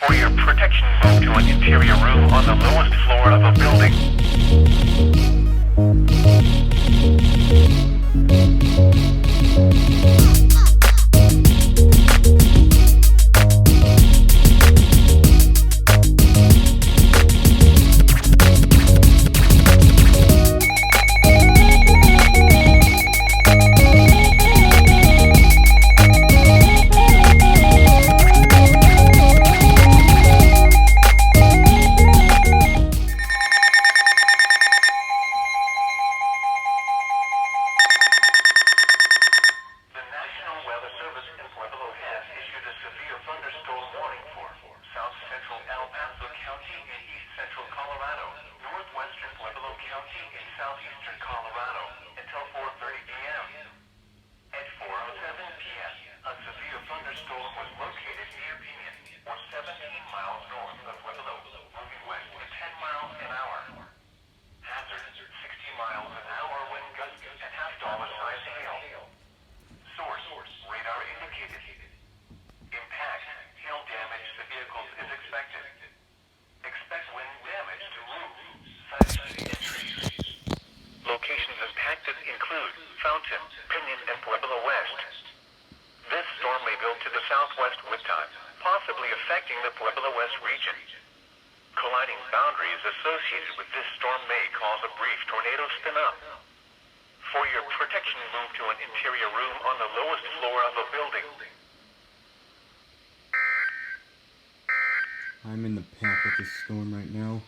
For your protection, move to an interior room on the lowest floor of a building. Severe thunderstorm warning for south central El Paso County and east central Colorado, northwestern Pueblo County and southeastern Colorado until 4:30 p.m. At 4:07 p.m., a severe thunderstorm was located near Piñon, or 17 miles north of Pueblo, moving west at 10 miles an hour. Hazard, 60 miles an hour wind gusts and half-dollar-sized hail. Source, radar indicated. Impact, hail damage to vehicles is expected. Expect wind damage to roofs, siding, and trees. Locations impacted include Fountain, Piñon, and Pueblo West. This storm may build to the southwest with time, possibly affecting the Pueblo West region. Colliding boundaries associated with this storm may cause a brief tornado spin-up. For your protection, move to an interior room on the lowest floor of a building. I'm in the path with this storm right now.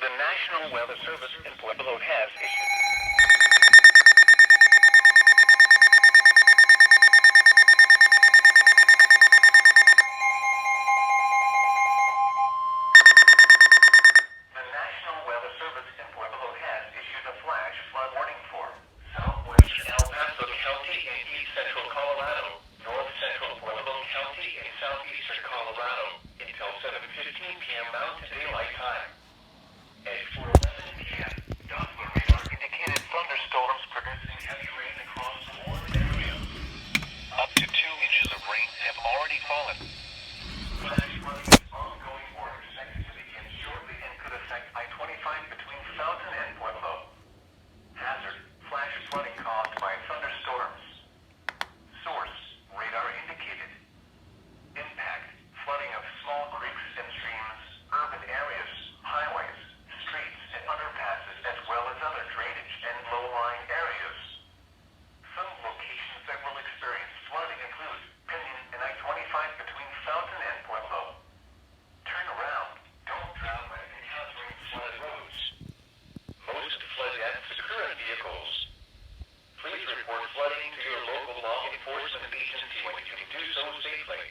The National Weather Service in Pueblo has issued... The National Weather Service in Pueblo has issued a flash flood warning for southwestern El Paso County and east central Colorado, north central Pueblo County and southeastern Colorado until 7:15 p.m. Mountain Daylight Time. At 4:11 p.m., Doppler radar indicated thunderstorms producing heavy rain across the warm area. Up to 2 inches of rain have already fallen. Flash flooding is ongoing or expected to begin shortly and could affect I-25 between Fountain and Pueblo. Hazard, flash flooding caused by thunderstorms. Source, radar indicated. Impact, flooding of small creeks and streams, urban areas, highways, streets, and underpasses, as well as other drainage and low-lying areas. Some locations that will experience flooding include Piñon and I-25 between Fountain and Pueblo. Turn around. Don't drown when encountering flooded roads. Most flood deaths occur in vehicles. Please report flooding to your local law enforcement agency when you can do so safely.